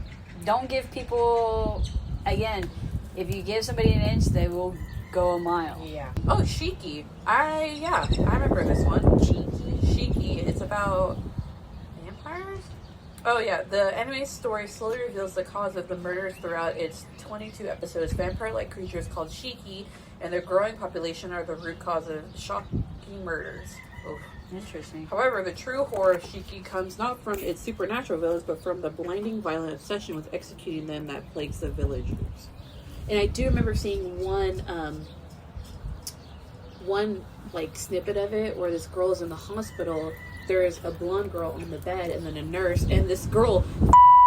Don't give people, again, if you give somebody an inch, they will go a mile. Yeah. Oh, Shiki. I remember this one. Shiki. It's about vampires? Oh, yeah. The anime story slowly reveals the cause of the murders throughout its 22 episodes. Vampire-like creatures called Shiki and their growing population are the root cause of shocking murders. Oof. Interesting. However, the true horror of Shiki comes not from its supernatural villains, but from the blinding, violent obsession with executing them that plagues the villagers. And I do remember seeing one like snippet of it where this girl is in the hospital. There's a blonde girl on the bed, and then a nurse, and this girl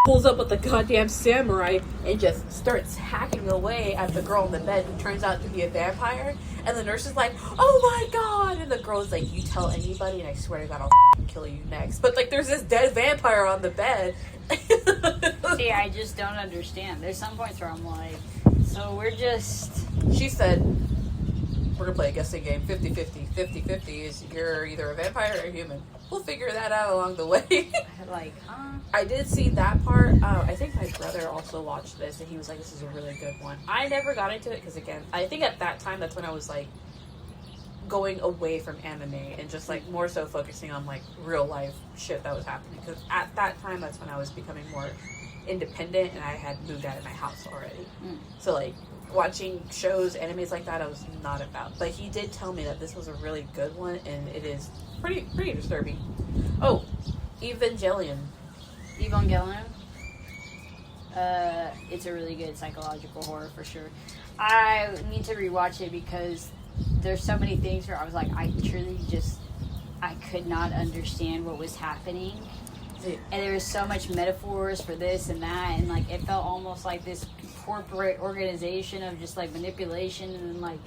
pulls up with the goddamn samurai and just starts hacking away at the girl on the bed who turns out to be a vampire. And the nurse is like, "Oh my god!" And the girl is like, "You tell anybody, and I swear to God, I'll kill you next." But like, there's this dead vampire on the bed. See, I just don't understand. There's some points where I'm like, so we're just... She said, "We're gonna play a guessing game, 50-50. 50-50 is you're either a vampire or a human. We'll figure that out along the way." like, huh? I did see that part. I think my brother also watched this, and he was like, "This is a really good one." I never got into it because, again, I think at that time that's when I was like going away from anime and just like more so focusing on like real life shit that was happening. Because at that time, that's when I was becoming more independent, and I had moved out of my house already. So like watching shows, animes like that, I was not about. But he did tell me that this was a really good one, and it is pretty disturbing. Oh, Evangelion. It's a really good psychological horror for sure. I need to rewatch it because there's so many things where I was like, I could not understand what was happening. And there was so much metaphors for this and that, and like it felt almost like this corporate organization of just like manipulation, and like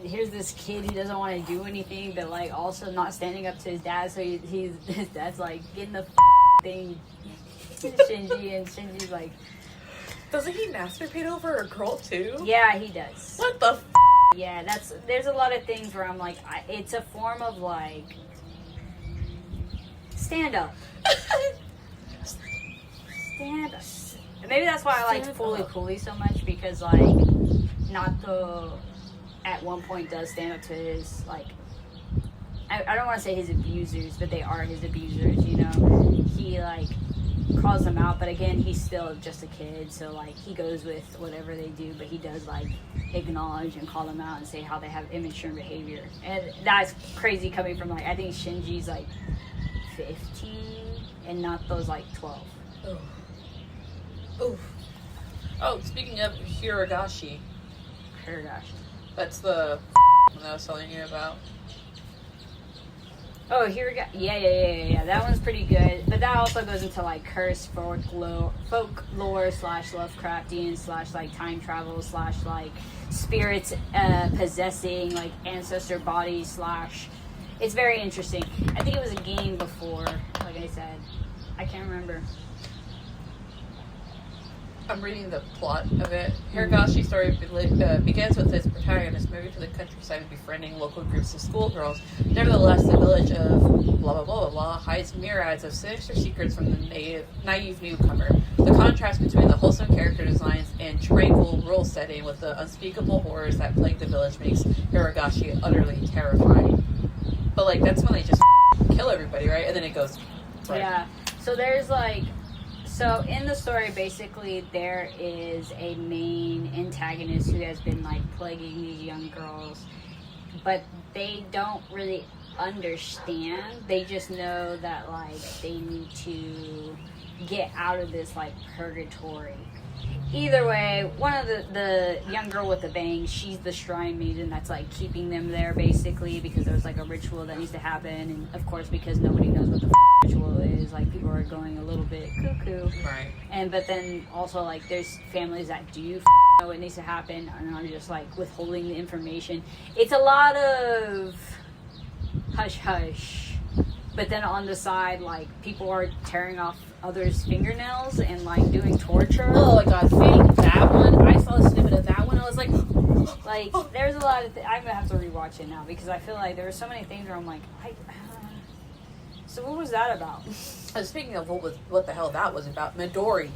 here's this kid who doesn't want to do anything, but like also not standing up to his dad, so his dad's like getting the thing Shinji, and Shinji's like, Doesn't he masturbate over a girl too? yeah, he does. What the f? Yeah, there's a lot of things where I'm like, it's a form of like stand up. Stand up. Maybe that's why I like Fooly Cooly so much, because like Nato at one point does stand up to his like, I don't want to say his abusers, but they are his abusers, you know. He like calls them out, but again, he's still just a kid, so like he goes with whatever they do, but he does like acknowledge and call them out and say how they have immature behavior. And that's crazy coming from like, I think Shinji's like 15 and Nato's like 12. Oof. Oh, speaking of Hiragashi, that's the one I was telling you about. Oh, yeah. That one's pretty good, but that also goes into like cursed folklore / Lovecraftian / like time travel / like spirits possessing like ancestor bodies / it's very interesting. I think it was a game before, like I said. I can't remember. I'm reading the plot of it. Hiragashi's story begins with his protagonist moving to the countryside and befriending local groups of schoolgirls. Nevertheless, the village of blah blah blah blah blah hides myriads of sinister secrets from the naive newcomer. The contrast between the wholesome character designs and tranquil rural setting with the unspeakable horrors that plague the village makes Hiragashi utterly terrifying. But like that's when they just kill everybody, right? And then it goes. Right. Yeah. So there's like. So in the story, basically, there is a main antagonist who has been like plaguing these young girls, but they don't really understand. They just know that like they need to get out of this like purgatory. Either way, one of the young girl with the bangs, she's the shrine maiden that's like keeping them there basically because there's like a ritual that needs to happen, and of course because nobody knows what the ritual is, like people are going a little bit cuckoo. Right. And but then also like there's families that do know what needs to happen and are just like withholding the information. It's a lot of hush hush. But then on the side, like, people are tearing off others' fingernails and, like, doing torture. Oh, my God. That one, I saw a snippet of that one. I was like... Like, there's a lot of... I'm going to have to rewatch it now because I feel like there were so many things where I'm like, so what was that about? Speaking of what the hell that was about, Midori.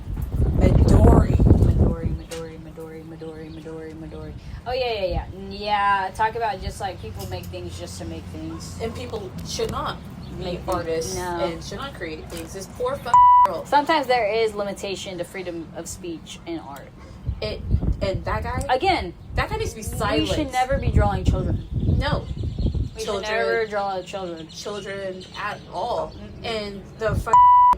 Oh, yeah. Yeah, talk about just, like, people make things just to make things. And people should not be artists and should not create things. This poor girl. Sometimes there is limitation to freedom of speech in art. And that guy? Again, that guy needs to be silenced. We should never be drawing children. No. We should never draw children. Children at all. And the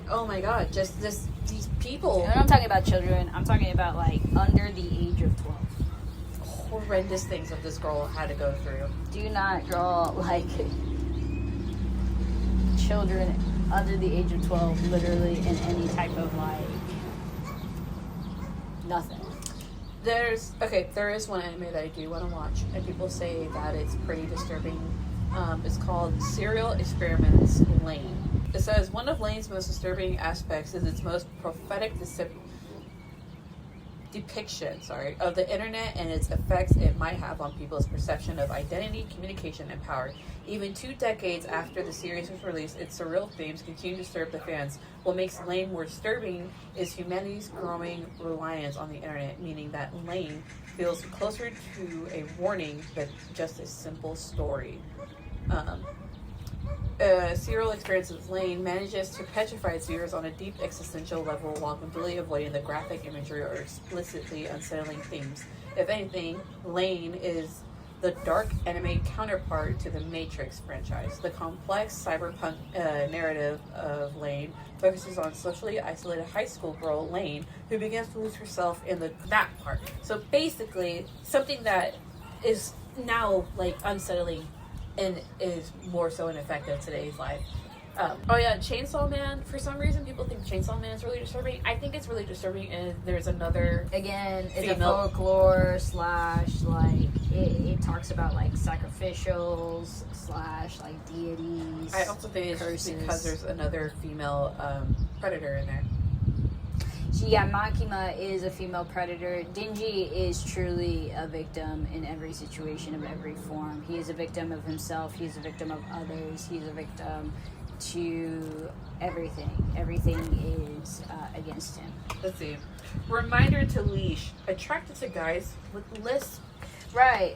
oh my God, just these people. And I'm talking about children. I'm talking about, like, under the age of 12. Horrendous things that this girl had to go through. Do not draw, like, children under the age of 12, literally, in any type of, like, nothing. There is one anime that I do want to watch, and people say that it's pretty disturbing. It's called Serial Experiments Lane. It says, one of Lane's most disturbing aspects is its most prophetic depiction of the internet and its effects it might have on people's perception of identity, communication, and power. Even 2 decades after the series was released, its surreal themes continue to disturb the fans. What makes Lane more disturbing is humanity's growing reliance on the internet, meaning that Lane feels closer to a warning than just a simple story. Serial Experience with Lane manages to petrify its viewers on a deep existential level while completely avoiding the graphic imagery or explicitly unsettling themes. If anything, Lane is the dark anime counterpart to the Matrix franchise. The complex cyberpunk narrative of Lane focuses on socially isolated high school girl Lane, who begins to lose herself in that part. So basically, something that is now like unsettling and is more so in effect of today's life. Chainsaw Man. For some reason, people think Chainsaw Man is really disturbing. I think it's really disturbing, and there's another... Again, it's a folklore / like, it talks about, like, sacrificials / like, deities. I also think it's just because there's another female predator in there. Yeah, Makima is a female predator. Denji is truly a victim in every situation of every form. He is a victim of himself. He's a victim of others. He's a victim to everything. Everything is against him. Let's see. Reminder to Leash. Attracted to guys with lists. Right.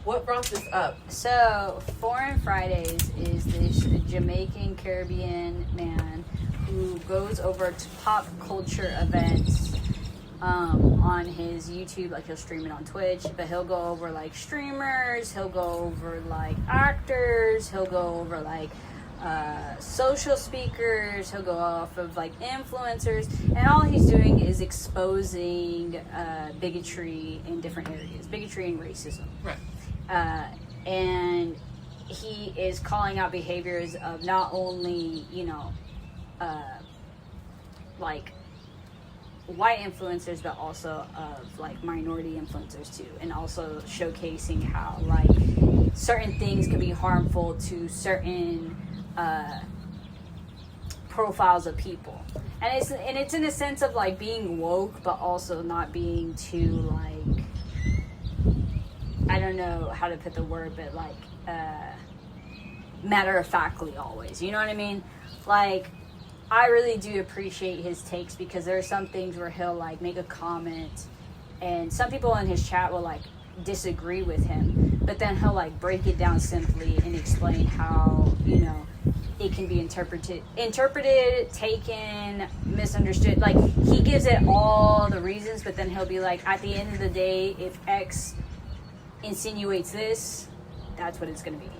What brought this up? So, Foreign Fridays is this Jamaican Caribbean man who goes over to pop culture events on his YouTube. Like, he'll stream it on Twitch, but he'll go over, like, streamers, he'll go over, like, actors, he'll go over, like, social speakers, he'll go off of, like, influencers, and all he's doing is exposing bigotry in different areas, bigotry and racism. Right. And he is calling out behaviors of not only, like white influencers, but also of like minority influencers too, and also showcasing how like certain things can be harmful to certain profiles of people. And it's in a sense of like being woke, but also not being too like, I don't know how to put the word, but like matter of factly always. You know what I mean? Like, I really do appreciate his takes, because there are some things where he'll like make a comment, and some people in his chat will like disagree with him, but then he'll like break it down simply and explain how, you know, it can be interpreted, taken, misunderstood. Like, he gives it all the reasons, but then he'll be like, at the end of the day, if X insinuates this, that's what it's gonna be.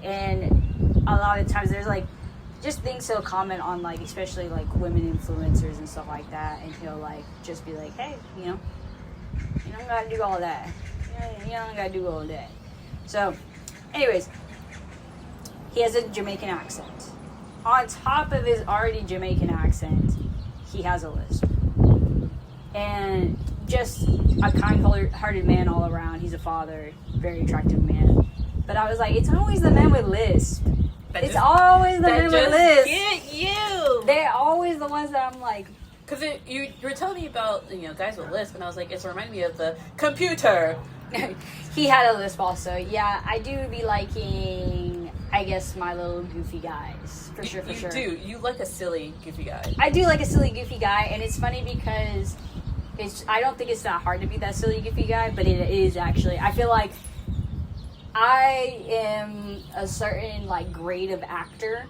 And a lot of times there's like just things he'll comment on, like especially like women influencers and stuff like that, and he'll like just be like, hey, you don't gotta do all that. You don't gotta do all that. So, anyways, he has a Jamaican accent. On top of his already Jamaican accent, he has a lisp. And just a kind-hearted man all around. He's a father, very attractive man. But I was like, it's always the men with lisp. It's always the men with lisp. Get you. They're always the ones that I'm like, Because you were telling me about, you know, guys with lisp, and I was like, it's reminding me of the computer. he had a lisp also. Yeah, I do be liking, I guess, my little goofy guys. For sure. You do. You like a silly, goofy guy. I do like a silly, goofy guy, and it's funny because I don't think it's that hard to be that silly, goofy guy, but it is actually. I feel like I am a certain, like, grade of actor.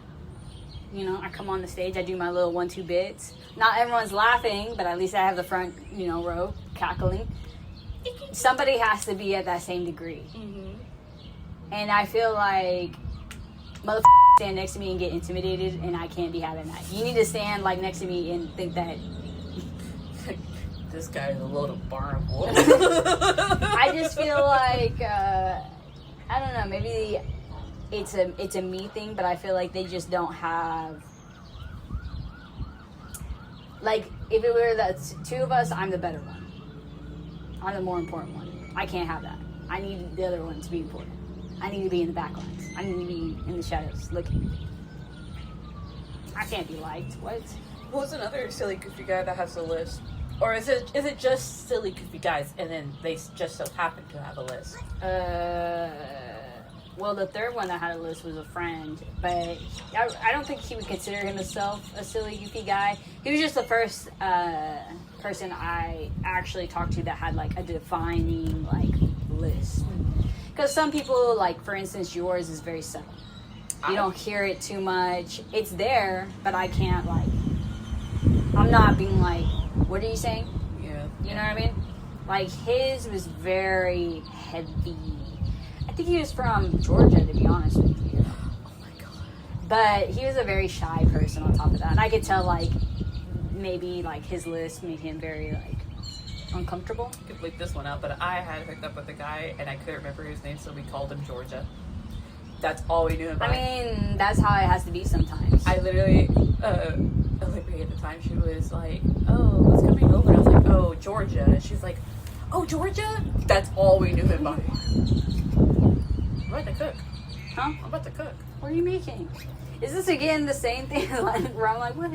You know, I come on the stage, I do my little 1-2 bits. Not everyone's laughing, but at least I have the front, row cackling. Somebody has to be at that same degree. Mm-hmm. And I feel like motherfuckers stand next to me and get intimidated, and I can't be having that. You need to stand, like, next to me and think that this guy is a load of barnacle. I just feel like, I don't know, maybe it's a me thing, but I feel like they just don't have, like, if it were the two of us, I'm the better one. I'm the more important one. I can't have that. I need the other one to be important. I need to be in the back lines. I need to be in the shadows looking. I can't be liked. What? Who's another silly, goofy guy that has a list? Or is it just silly, goofy guys, and then they just so happen to have a list? Well, the third one that had a list was a friend, but I don't think he would consider himself a silly, goofy guy. He was just the first person I actually talked to that had, like, a defining, like, list. Because some people, like, for instance, yours is very subtle. You don't hear it too much. It's there, but I can't, like, I'm not being like, what are you saying? Yeah. You know what I mean? Like, his was very heavy. I think he was from Georgia, to be honest with you. Oh my god. But he was a very shy person on top of that. And I could tell, like, maybe, like, his list made him very, like, uncomfortable. I could bleep this one out, but I had hooked up with a guy, and I couldn't remember his name, so we called him Georgia. That's all we knew about I mean, that's how it has to be sometimes. I literally, Olivia at the time, she was like, oh, what's coming over? And I was like, oh, Georgia. And she's like, oh, Georgia? That's all we knew him by. I'm about to cook. Huh? I'm about to cook. What are you making? Is this again the same thing where I'm like, what?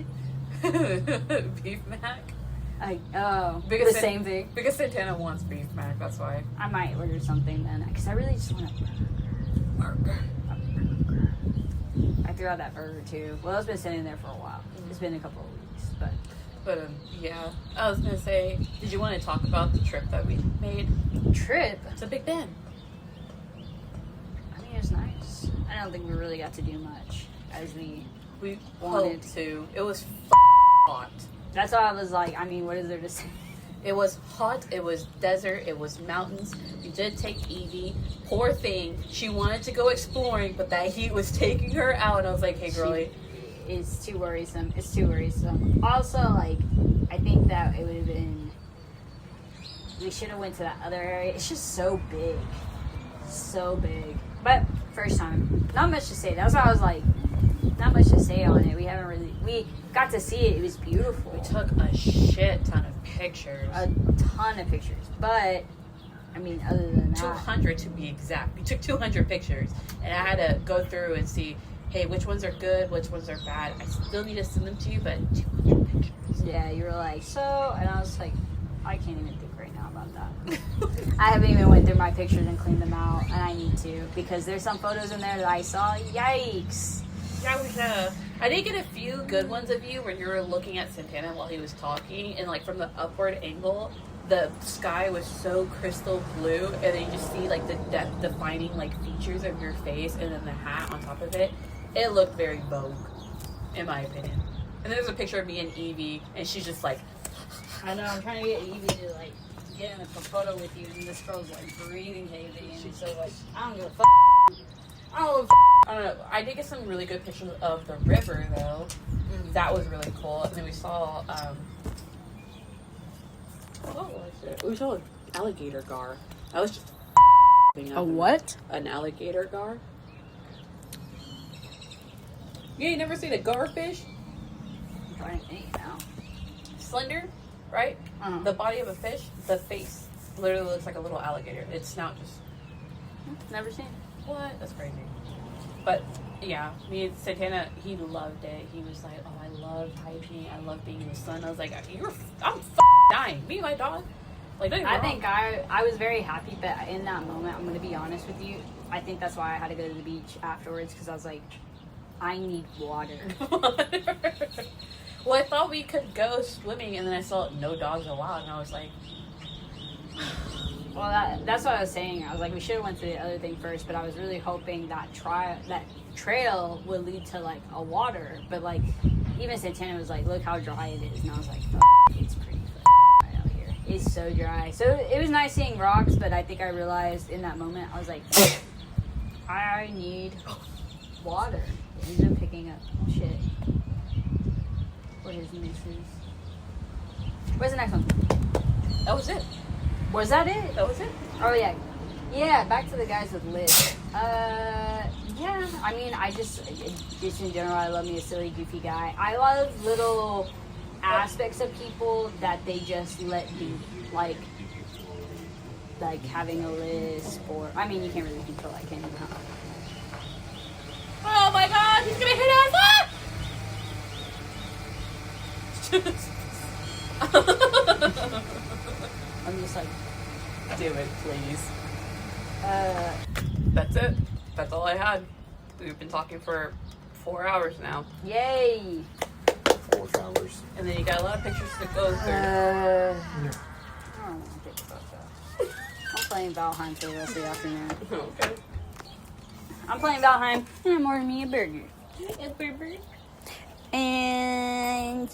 Beef mac? The same thing. Because Santana wants beef mac, that's why. I might order something then, because I really just want a burger. I threw out that burger too. Well, it's been sitting there for a while. It's been a couple of weeks, but. But, yeah. I was going to say, did you want to talk about the trip that we made? Trip? To Big Ben. I mean, it was nice. I don't think we really got to do much as we wanted to. It was hot. That's why I was like, I mean, what is there to say? It was hot, it was desert, it was mountains. We did take Evie. Poor thing. She wanted to go exploring, but that heat was taking her out. And I was like, hey, girlie. It's too worrisome. It's too worrisome. Also, like, I think that it would have been... We should have went to that other area. It's just so big. So big. But, first time. Not much to say. That's why I was like, not much to say on it. We haven't really... We got to see it. It was beautiful. We took a shit ton of pictures. A ton of pictures. But, I mean, other than that... 200 to be exact. We took 200 pictures. And I had to go through and see hey, which ones are good, which ones are bad. I still need to send them to you, but 200 pictures. Yeah, you were like, so, and I was like, I can't even think right now about that. I haven't even went through my pictures and cleaned them out, and I need to, because there's some photos in there that I saw. Yikes. Yeah, I did get a few good ones of you when you were looking at Santana while he was talking, and like from the upward angle, the sky was so crystal blue, and then you just see like the depth defining like features of your face, and then the hat on top of it. It looked very Vogue, in my opinion. And there's a picture of me and Evie, and she's just like, I know, I'm trying to get Evie to, like, get in a photo with you, and this girl's, like, breathing heavy, and she's so, like, I don't give a I don't know. I did get some really good pictures of the river, though. That was really cool. And then we saw, what was it? We saw an alligator gar. I was just A what? An alligator gar. Yeah, you never seen a garfish? I'm trying to think now. Slender, right? Uh-huh. The body of a fish, the face literally looks like a little alligator. Its snout just, Never seen. what? That's crazy. But yeah, me and Santana, he loved it. He was like, oh, I love hiking. I love being in the sun. I was like, I'm dying. Me and my dog. Like, don't get me I wrong. think I was very happy, but in that moment, I'm going to be honest with you, I think that's why I had to go to the beach afterwards, because I was like, I need water. Well, I thought we could go swimming, and then I saw no dogs allowed, and I was like, Well, that's what I was saying. I was like, we should have went to the other thing first, but I was really hoping that trail would lead to, like, a water. But, like, even Santana was like, look how dry it is. And I was like, it's pretty dry out here. It's so dry. So it was nice seeing rocks, but I think I realized in that moment, I was like, I need water. He's been picking up shit for his missus. Where's the next one? that was it. Was that it? That was it. Oh yeah, yeah. Back to the guys with lids. Yeah. I mean, I just in general, I love me a silly, goofy guy. I love little aspects of people that they just let be, like having a lisp, or I mean, you can't really control that, can you? Huh? Oh my god, he's gonna hit us! Ah! I'm just like, Do it, please. uh, That's it. That's all I had. We've been talking for 4 hours now. yay. 4 hours. And then you got a lot of pictures to go through. I don't want to think about that. I'm playing Valheim for the rest of the afternoon. Okay. I'm playing Valheim, and I'm ordering me a burger. A burger. And